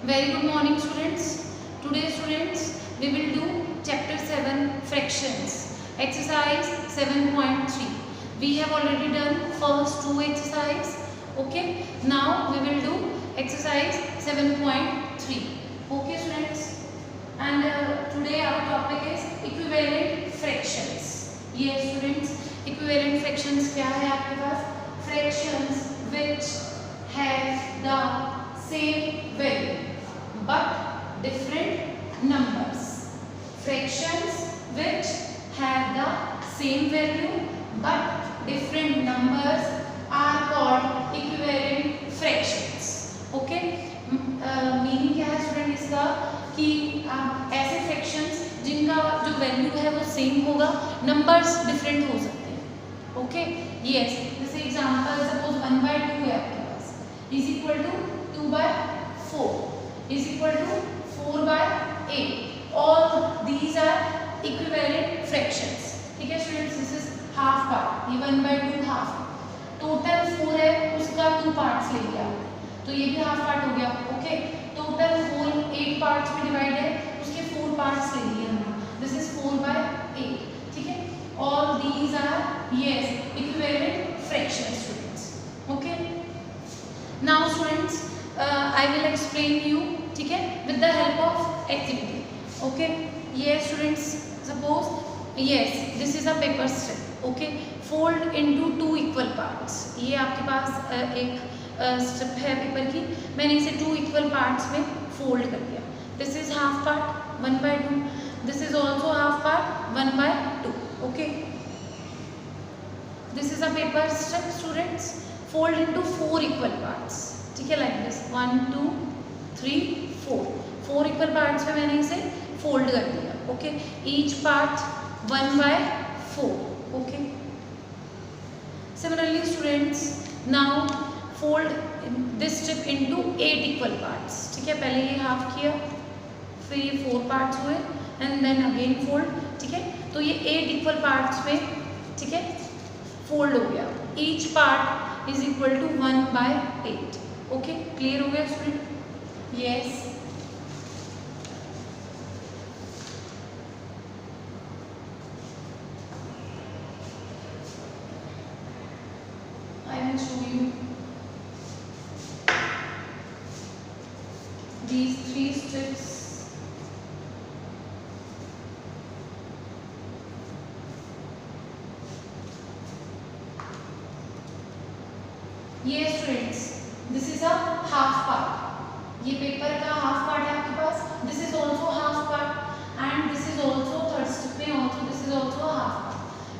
Very good morning students. Today students we will do chapter 7 fractions exercise 7.3. We have already done first two exercise. Okay, now we will do exercise 7.3. Okay students, and today our topic is equivalent fractions. Yes students, equivalent fractions क्या है आपके पास? Fractions which have the same value but different numbers. Fractions which have the same value but different numbers are called equivalent fractions. Okay, meaning क्या है student इसका कि ऐसे fractions जिनका जो वैल्यू है वो सेम होगा, नंबर्स डिफरेंट हो सकते हैं. ओके, यस, जैसे एग्जांपल सपोज 1/2 है आपके पास is equal to 2/4 is equal to 4/8. All these are equivalent fractions. ठीक है students, this is half part, ये 1/2 हाफ. टोटल 4 है, उसका 2 पार्ट्स ले लिया तो ये भी हाफ पार्ट हो गया. ओके, टोटल होल 8 पार्ट्स में डिवाइड है, उसके 4 पार्ट्स ले लिए हमने. This is 4/8. ठीक है, all these are yes equivalent fractions students. Okay, now students I will explain you. ठीक है, with the help of activity. Okay, ये students suppose yes this is a paper strip. Okay, fold into 2 equal parts. ये आपके पास एक strip है paper की, मैंने इसे 2 इक्वल पार्ट्स में फोल्ड कर दिया. This is half part 1/2. This is also half part 1/2. Okay, this is a paper strip students, fold into 4 equal parts. ठीक है, लाइक दिस 1 2 3 4 इक्वल पार्ट्स में मैंने इसे फोल्ड कर दिया. Okay, each part 1/4. Okay, similarly students now fold this strip into 8 equal parts. ठीक है, पहले ये हाफ किया, फिर ये 4 पार्ट्स हुए एंड देन अगेन फोल्ड. ठीक है, तो ये 8 इक्वल पार्ट्स में ठीक है फोल्ड हो गया. Each part is equal to 1/8. Okay, clear हो गया student? Yes, I will show you these 3 strips. ये students this is a half part. ये पेपर का हाफ पार्ट है आपके पास. This is also half part and this is also third strip में also this is also half part.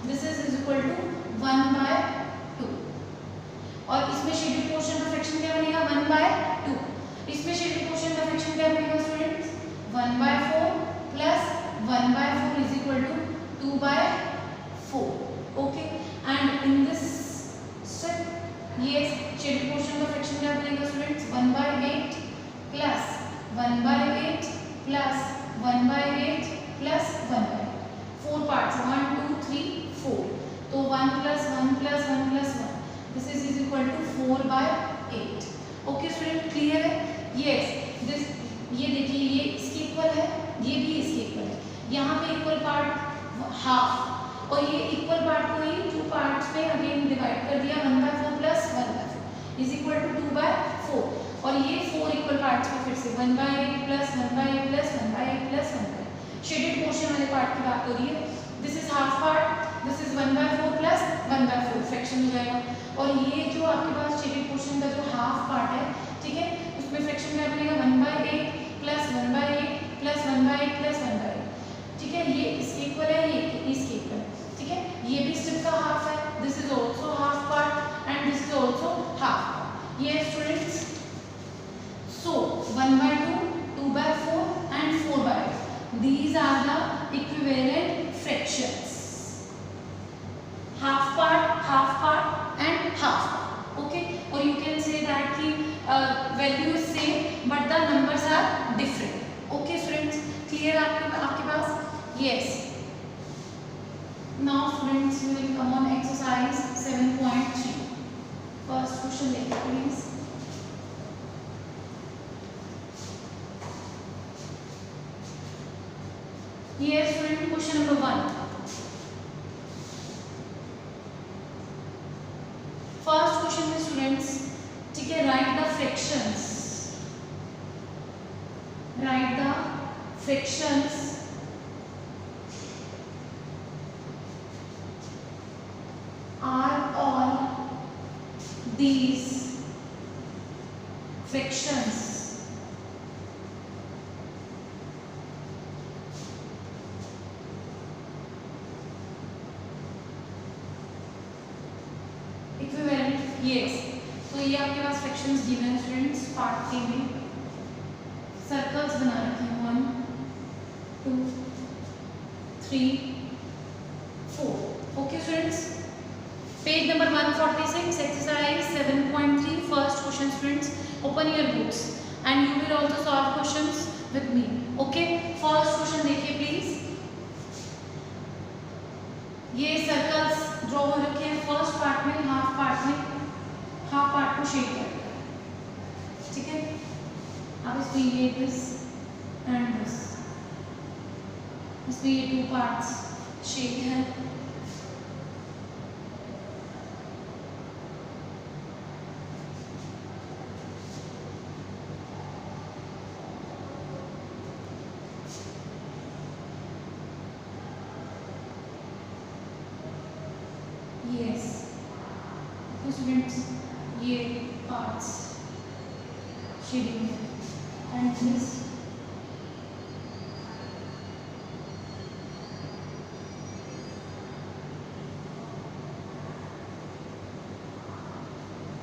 This is equal to 1/2 और इसमें shaded portion का fraction क्या बनेगा 1/2. इसमें शेडेड पोर्शन का फ्रैक्शन क्या बनेगा students 1/4 plus 1/4 is equal to 2/4. Okay, and in this step ये शेडेड पोर्शन का फ्रैक्शन क्या बनेगा students 1/8 plus 1/8 plus 1/8 plus 1/8. 4 parts 1 2 3 4, तो 1 plus 1 plus 1 plus 1 this is equal to 4/8. Okay student, clear है? Yes, this ये देखिए ये इसके इक्वल है, ये भी इसके इक्वल है. यहाँ पे इक्वल पार्ट हाफ और ये इक्वल पार्ट को ही 2 पार्ट्स में अगेन डिवाइड कर दिया. 1/4 प्लस 1/4 इज इक्वल टू 2/4 और ये 4 इक्वल पार्ट्स में फिर से 1/8 plus 1/8 plus 1/8 plus 1/8. Shaded portion वाले पार्ट की बात हो रही है. This is half part, this is 1/4 plus 1/4 fraction हो जाएगा. और ये जो आपके पास शेडेड पोर्शन का जो हाफ पार्ट है, ठीक है, उसमें फ्रैक्शन क्या बनेगा 1/8 प्लस 1/8 प्लस 1/8 प्लस 1/8. ठीक है, ये इसके इक्वल है, ये इसके इक्वल है. ठीक है, ये भी स्ट्रिप का हाफ है. This is also half part and this is also half part. ये students so 1/2 2/4 and 4/8 these are the equivalent fractions. Half part and half part. Okay, or you can say that the value is same but the numbers are different. Okay students, clear आपके पास? Yes. Now students we will come on exercise 7.3. First question देखिए please. Yes, student, question number 1. First question में students, ठीक है, write the fractions are all these fractions equivalent? Yes. तो ये आपके पास fractions given है students part के में, सर्कल्स बना रखे हैं 1 2 3 4। Okay students, page number 146 exercise 7.3 first question students, open your books and you will also solve questions with me. Okay, first question देखिए प्लीज। ये सर्कल्स ड्रॉ हो रखे हैं फर्स्ट पार्ट में, हाफ पार्ट को शेड कर दिया, ठीक है। अब इसमें ये दिस एंड दिस, इसमें ये 2 पार्ट्स शेड है। Yes, students, ये parts shading है and this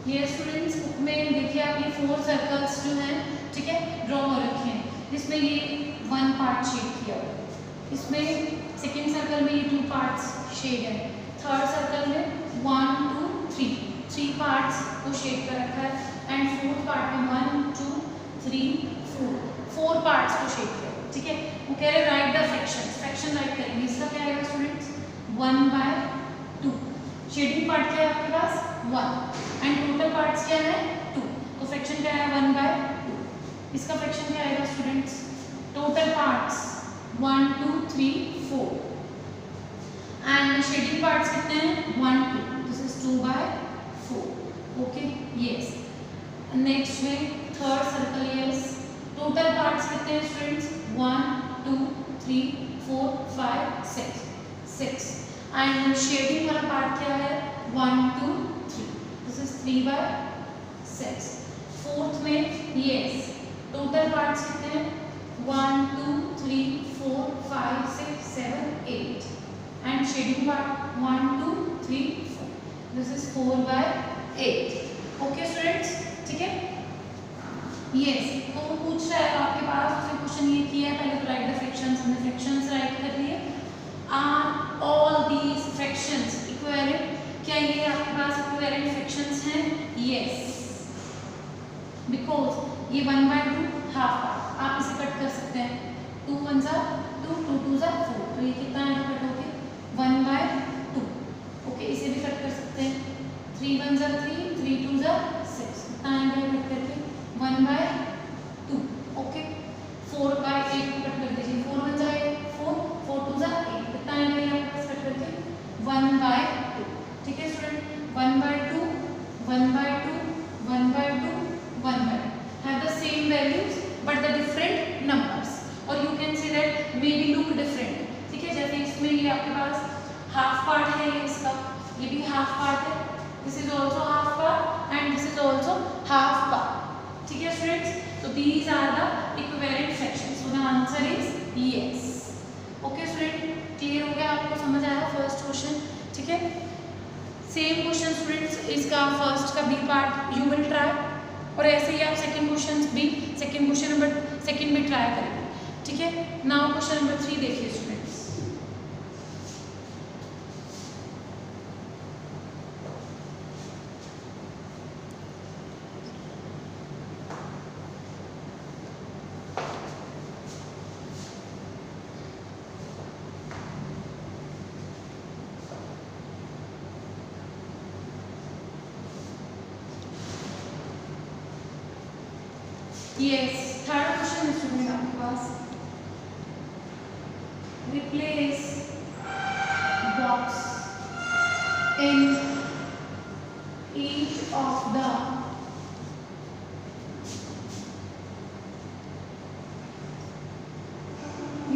ये स्टूडेंट्स बुक में देखिए आप ये 4 सर्कल्स जो हैं, ठीक है, ड्रॉ हो रखे हैं। इसमें ये 1 पार्ट शेड किया हुआ है, इसमें सेकेंड सर्कल में ये 2 पार्ट्स शेड है, थर्ड सर्कल में 1 2 3 पार्ट्स को शेड कर रखा है एंड फोर्थ पार्ट में 1 2 3 4 पार्ट्स को शेड किया, ठीक है। वो कह रहे राइट द फ्रैक्शन राइट करेंगे। इसका क्या आएगा स्टूडेंट्स 1/2। शेडिंग पार्ट क्या है आपके पास 1 एंड टोटल पार्ट्स क्या है 2, तो फ्रैक्शन क्या है 1/2। इसका फ्रैक्शन क्या आएगा students, total parts 1 2 3 4 and shading parts कितने हैं 1 2, this is 2/4। Okay, yes. Next में third circle, yes, total parts कितने हैं स्टूडेंट्स 1 2 3 4 5 6 एंड शेडिंग वाला पार्ट क्या है 1 2 3, दिस इज 3/6। फोर्थ में यस, टोटल पार्ट्स कितने हैं 1 2 3 4 5 6 7 8 and shading part 1 2 3 4, this is 4/8। Okay students, ठीक है, यस। तो वो पूछ रहा है आपके पास, उसने क्वेश्चन ये किया है, पहले तो राइट द फ्रैक्शंस, हमने फ्रैक्शंस राइट कर लिए। Are all these fractions equivalent? क्या ये आपके पास इक्विवेलेंट फ्रैक्शंस हैं? यस, बिकॉज ये 1/2 हाफ पार्ट, आप इसे कट कर सकते हैं, 2 1 जा 2 2 2 जा 4, तो ये कितना है कट होके 1/2। ओके, इसे भी कट कर सकते हैं, 3 1 जा 3 3 2 जा 6, कितना आएगा कट करके 1/2। ओके, 4/8 को कट कर दीजिए, 4 1 जा 8 4 4 2 जा 8, कितना आएगा ये आपके पास कट करके 1/2। ठीक है student, 1/2 1/2 1/2 1/2 have the same values but the different numbers, or you can say that maybe look different। ठीक है, जैसे इसमें ये आपके पास हाफ पार्ट है, ये इसका ये भी हाफ पार्ट है, this is also half part and this is also half part. ठीक है स्टूडेंट्स, तो these are the equivalent fractions, so the answer is yes. Okay student, clear हो गया, आपको समझ आया फर्स्ट क्वेश्चन? ठीक है, सेम क्वेश्चन स्टूडेंट्स इसका फर्स्ट का B part you will try, और ऐसे ही आप सेकंड क्वेश्चन भी ट्राई करेंगे। ठीक है, नाउ क्वेश्चन नंबर 3 देखिए स्टूडेंट्स। यस, थर्ड क्वेश्चन है स्टूडेंट आपके पास, replace box in each of the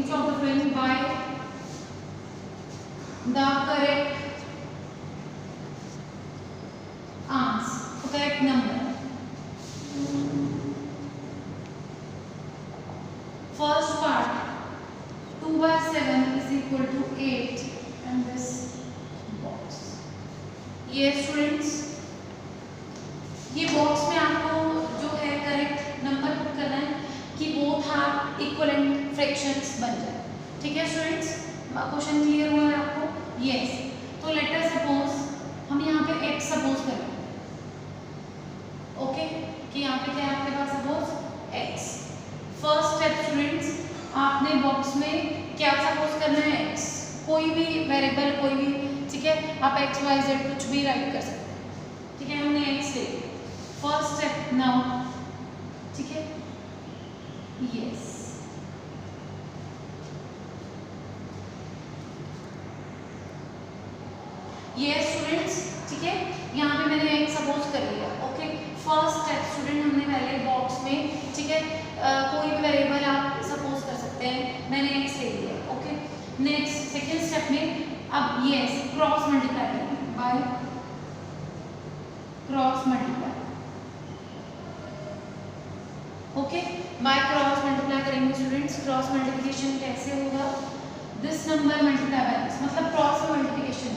following by the correct answer, correct number. First part, 2 by 7 is equal to 8 and this box. ये students, ये box में आपको जो है correct number put करना है कि बोथ आर इक्विवेलेंट फ्रैक्शंस बन जाए। ठीक है स्टूडेंट्स, क्वेश्चन क्लियर हुआ है आपको? यस। तो लेट अस सपोज हम यहाँ पे x सपोज करें, ओके, कि यहाँ पे क्या है आपके पास suppose x। First step students, आपने बॉक्स में क्या सपोज करना है? x, कोई भी वेरिएबल, कोई भी, ठीक है, आप x y z कुछ भी राइट कर सकते हैं। ठीक है, हमने x ले लिया। फर्स्ट स्टेप नाउ, ठीक है, यस। ये स्टूडेंट्स, ठीक है, यहाँ पे मैंने x सपोज कर लिया। ओके, फर्स्ट स्टेप स्टूडेंट, हमने पहले बॉक्स में, ठीक है, कोई भी वेरिएबल आप सपोज कर सकते हैं, मैंने x ले लिया। ओके, नेक्स्ट सेकेंड स्टेप में अब यस क्रॉस मल्टीप्लाई करेंगे by cross multiply. Okay, bye cross multiply करेंगे स्टूडेंट्स। क्रॉस मल्टीप्लिकेशन कैसे होगा? This number multiply by this, मतलब क्रॉस मल्टीप्लिकेशन,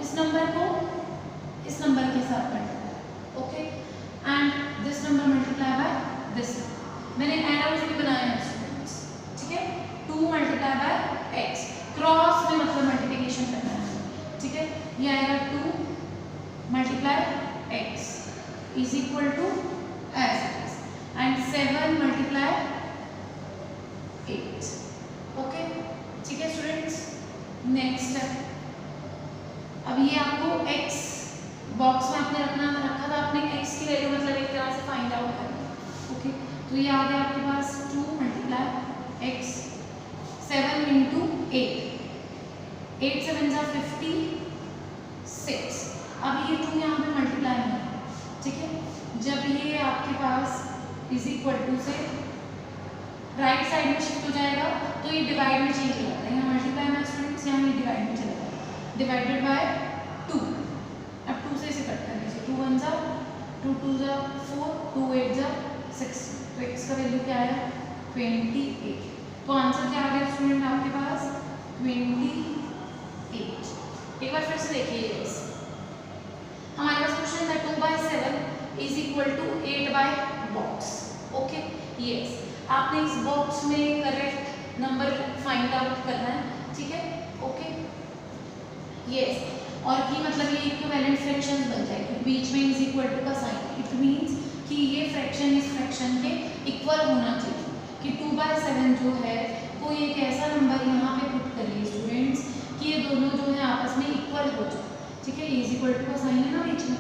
इस नंबर को इस नंबर के साथ multiply. Okay, and this number multiply by this. मैंने एरोज भी बनाया है स्टूडेंट्स, ठीक है, 2 मल्टीप्लाई बाय x, क्रॉस में मतलब मल्टीप्लिकेशन करना है, ठीक है। ये आएगा 2 multiply x is equal to as and 7 multiply 8। Okay, ठीक है स्टूडेंट्स। नेक्स्ट स्टेप, अब ये आपको x बॉक्स में आपने रखा था, आपने x की वैल्यू मतलब एक तरह से फाइंड आउट करना। ओके, तो ये आ गया आपके पास 2 मल्टीप्लाई x, 7 इंटू 8, 8 7 जा 56। अब ये 2 यहाँ पे मल्टीप्लाई है, ठीक है। जब ये आपके पास इज इक्वल टू से राइट साइड में शिफ्ट हो जाएगा तो ये डिवाइड में चेंज हो जाता है। यहाँ मल्टीप्लाई में स्टूडेंट्स, यहाँ ये डिवाइड में चला जाएगा, डिवाइडेड बाय 2। अब 2 से इसे कट कर लीजिए, 2 1 जा 2 2 जा 4, 2 8 जा 6। तो x का वैल्यू क्या आया? 28। तो आंसर क्या आ गया स्टूडेंट आपके पास? 28। एक बार फिर से देखिए, हमारे पास क्वेश्चन था 2 by 7 is equal to 8 by box. Okay, yes, आपने इस बॉक्स में करेक्ट नंबर फाइंड आउट करना है, ठीक है। ओके, यस, और कि मतलब ये इक्विवेलेंट फ्रैक्शंस बन जाएगी, बीच में इज इक्वल टू का साइन। इट मींस कि ये फ्रैक्शन इस फ्रैक्शन के इक्वल होना चाहिए, कि 2 बाय 7 जो है कोई एक ऐसा नंबर यहाँ पे पुट करिए स्टूडेंट्स कि ये दोनों जो है आपस में इक्वल हो जाए, ठीक है। इज इक्वल टू का साइन है ना बीच में।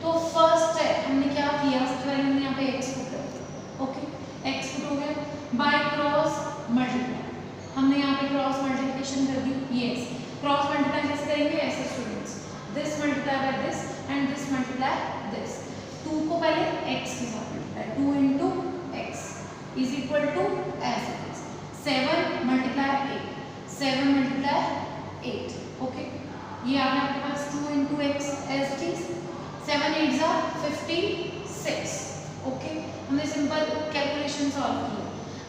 तो फर्स्ट स्टेप हमने क्या किया? सबसे पहले हमने यहाँ पे x पुट कर दिया। ओके, x पुट हो गया बाय क्रॉस मल्टीप्लाई, हमने यहाँ पे क्रॉस मल्टीप्लिकेशन कर दी। यस, क्रॉस मल्टीप्लाई कैसे करेंगे? ऐसे students, this multiply by this and this multiply this. 2 को पहले x के साथ multiply, 2 into X is equal to as it is 7 multiply 8, 7 multiply 8। Okay, ये आ गया आपके पास 2 into X as it is, 7 8 जा 56। ओके, हमने सिंपल कैलकुलेशन सॉल्व किया।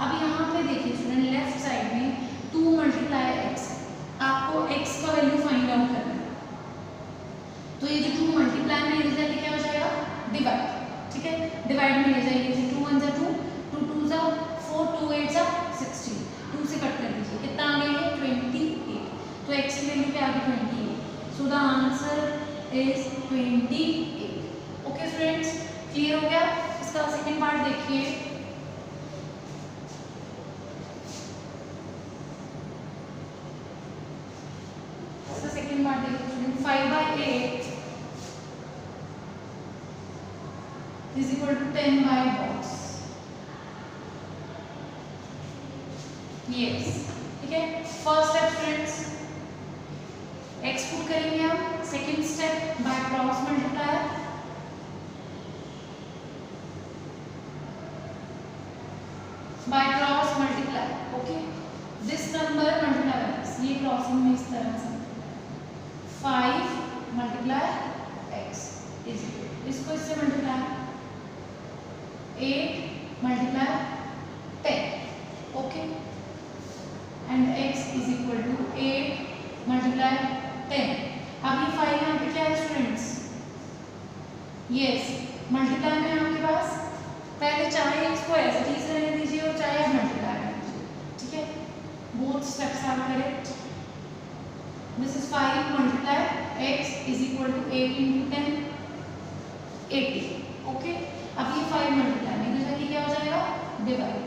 अब यहाँ पे देखिए स्टूडेंट, लेफ्ट साइड में 2 मल्टीप्लाई एक्स, आपको x का वैल्यू फाइंड आउट करना है। तो ये जो 2 मल्टीप्लाई में रिजल्ट क्या हो जाएगा? डिवाइड, ठीक है, डिवाइड में ले जाइए। 2 1 जा 2, 2 2 जा 4, 2 8 जा 16, 2 से कट कर दीजिए, कितना आ गया ये? 28। तो x की वैल्यू क्या आ गई? 28। सो the answer is 28। Okay students, clear हो गया? इसका सेकंड पार्ट देखिए। इसका सेकंड पार्ट देखिए student, 5 bye 8 is equal to 10 by box. Yes, ठीक है। First step students x put करेंगे हम, second step by cross multiplier, by cross multiplier, okay. This number multiply by this, ये crossing में इस तरह से 5 मल्टीप्लाई x इज, इसको इससे multiply 8 multiply 10, okay, and x is equal to 8 multiply 10। अब ये 5 यहाँ पे क्या है स्टूडेंट्स, यस मल्टीप्लाई में आपके पास पहले चाहे इसको ऐसे चीज रहने दीजिए और चाहे आप मल्टीप्लाई कर दीजिए, ठीक है। Both steps are correct. This is 5 multiply x is equal to 8 into 10 80, okay. अब ये 5 मल्टीप्लाई में इधर जाके क्या हो जाएगा, डिवाइड,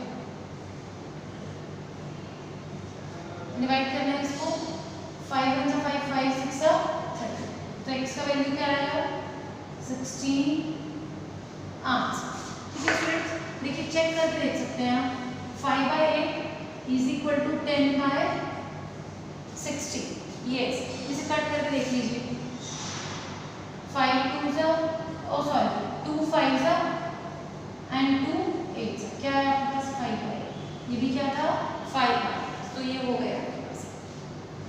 डिवाइड करना है इसको, 5 1 जा 5 5 6 जा 30, तो x का वैल्यू क्या आएगा 16 आंसर, ठीक है स्टूडेंट्स। देखिए चेक करके देख सकते हैं आप, 5 by 8 is equal to 10 by 60, yes, इसे कट करके देख लीजिए, 5 2 जा, ओ सॉरी 2 5 जा एंड 2 8 जा, क्या है आपके पास 5 बाई, ये भी क्या था 5 बाई, तो ये हो गया आपके पास,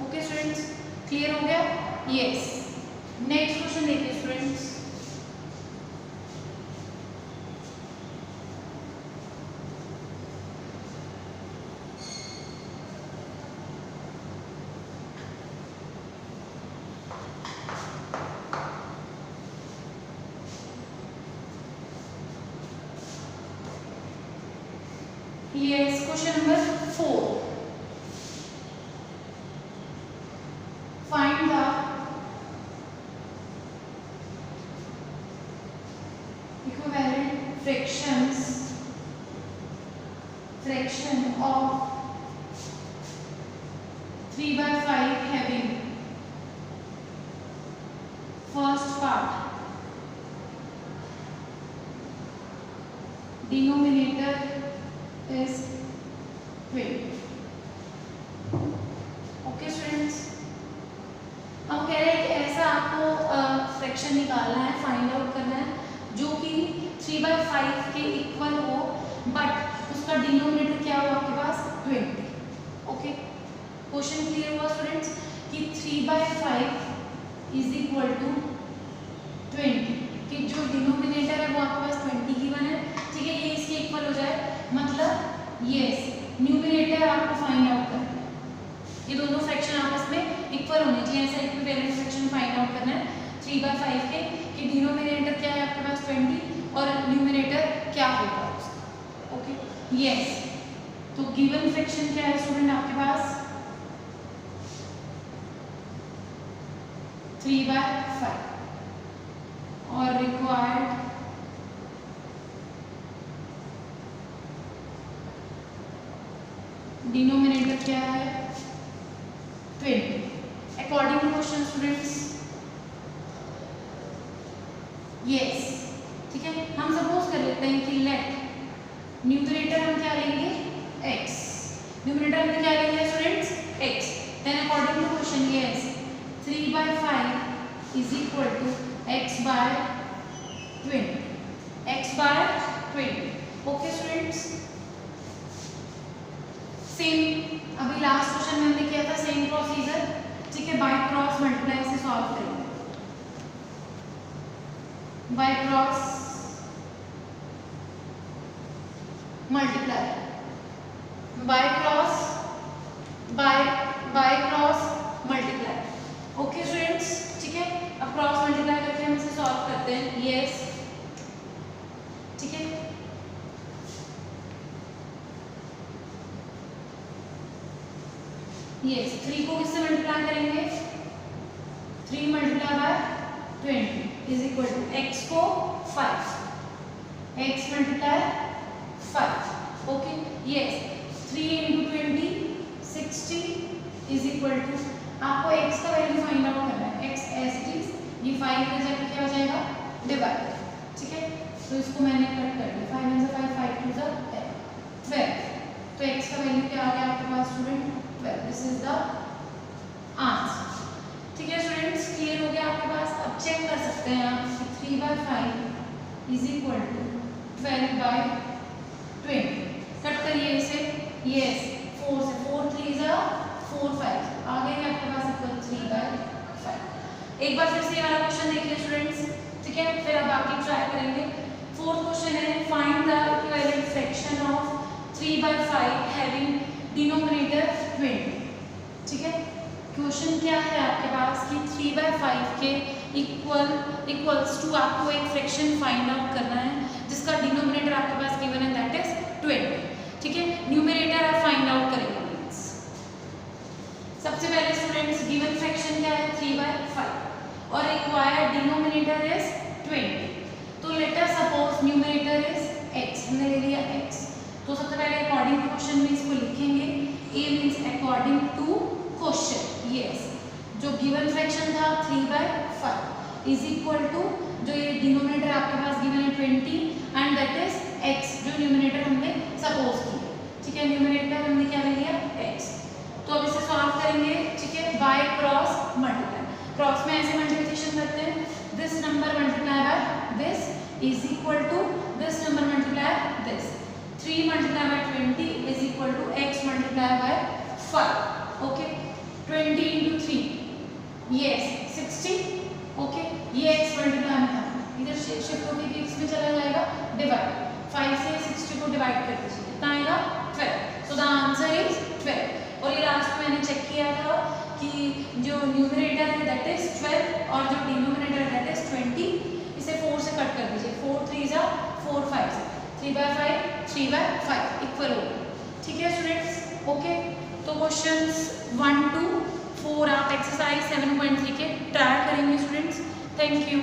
ओके स्टूडेंट्स, क्लियर हो गया, यस। नेक्स्ट क्वेश्चन देखिए students, yes, question number 4, find the equivalent fraction of 3 by 5 having first part denominator is 20, okay students. हम कह रहे हैं कि ऐसा आपको फ्रैक्शन निकालना है, फाइंड आउट करना है जो कि 3 by 5 के इक्वल हो, बट उसका डिनोमिनेटर क्या हो आपके पास 20, ओके। क्वेश्चन क्लियर हुआ स्टूडेंट्स कि 3 by 5 इज इक्वल टू 20, कि जो डिनोमिनेटर है वो आपके पास 20 गिवन है, ठीक है, ये इसके इक्वल हो जाए, मतलब यस न्यूमरेटर आपको फाइंड आउट करना है, ये दोनों फ्रैक्शन आपस में इक्वल होने चाहिए, ऐसा इक्विवेलेंट फ्रैक्शन फाइंड आउट करना है 3 by 5 के, कि डिनोमिनेटर क्या है आपके पास 20 और न्यूमरेटर क्या होगा उसका, ओके यस। तो गिवन फ्रैक्शन क्या है स्टूडेंट आपके पास 3 by 5 और रिक्वायर्ड डिनोमिनेटर क्या है 20, according to question students, yes, ठीक है। हम सपोज कर लेते हैं कि लेट न्यूमरेटर हम क्या लेंगे x, न्यूमरेटर हम क्या लेंगे students x, then according to question yes 3 by 5 is equal to x by 20, x by 20, okay students. Same अभी लास्ट क्वेश्चन में हमने किया था, सेम प्रोसीजर, ठीक है, बाय क्रॉस मल्टीप्लाई से सॉल्व करेंगे, by cross multiply, by cross multiply, okay students, ठीक है। अब क्रॉस मल्टीप्लाई करके हम इसे सॉल्व करते हैं, यस, ठीक है। यस 3 को किससे मल्टीप्लाई करेंगे 3 multiply by 20 is equal to x को 5, x multiply 5, okay yes 3 into 20 60 is equal to, आपको x का वैल्यू फाइंड आउट करना है, x एज इट इज, ये 5 में जाके क्या हो जाएगा डिवाइड, ठीक है। तो इसको मैंने कट कर दिया, 5 1 5 5 2 10 12, तो x का वैल्यू क्या आ गया आपके पास student 12। This is the answer. ठीक है स्टूडेंट्स, क्लियर हो गया आपके पास। अब चेक कर सकते हैं आप कि 3/5 इज इक्वल टू 12/20। कट करिए इसे, यस 4 से 4 3 जा 4 5 आ गए आपके पास इक्वल 3/5। एक बार फिर से ये वाला क्वेश्चन देखिए स्टूडेंट्स, ठीक है, फिर अब बाकी ट्राई करेंगे। फोर्थ क्वेश्चन है, find the equivalent fraction of 3/5 having denominator 20। ठीक है, क्वेश्चन क्या है आपके पास कि 3/5 के इक्वल्स टू आपको एक फ्रैक्शन फाइंड आउट करना है जिसका डिनोमिनेटर आपके पास गिवन है दैट इज 20। ठीक है, न्यूमरेटर आप फाइंड आउट करेंगे। सबसे पहले स्टूडेंट्स गिवन फ्रैक्शन क्या है 3/5 और रिक्वायर्ड डिनोमिनेटर इज 20। तो let us suppose numerator is x, हमने ले लिया x। तो सबसे पहले अकॉर्डिंग टू क्वेश्चन में इसको लिखेंगे, a means according to question. Yes, जो गिवन फ्रैक्शन था 3/5 इज इक्वल टू जो ये डिनोमिनेटर आपके पास गिवन है 20 एंड दैट इज x, जो न्यूमरेटर हमने सपोज किया। ठीक है, न्यूमरेटर हमने क्या ले लिया x। तो अब इसे सॉल्व करेंगे, ठीक है, बाय क्रॉस मल्टीप्लाई। क्रॉस में ऐसे मल्टीप्लिकेशन करते हैं, this number multiply by this is equal to this number multiply this. 3 multiply by 20 is equal to x multiply by 5। Okay, 20 into 3 yes 60। Okay, ये x मल्टीप्लाई में था, इधर shift होकर x में चला जाएगा, डिवाइड 5 से 60 को डिवाइड कर दीजिए, कितना आएगा 12। सो द आंसर इज 12। और ये लास्ट में मैंने चेक किया था कि जो न्यूमरेटर है दैट इज 12 और जो डिनोमिनेटर है दैट इज 20। इसे 4 से कट कर दीजिए, 4 3 जा 4 5 से 3/5 3/5 इक्वल हो गया। ठीक है स्टूडेंट्स, ओके। तो क्वेश्चंस 1 to 4 आप एक्सरसाइज 7.3 के ट्राई करेंगे स्टूडेंट्स। Thank you.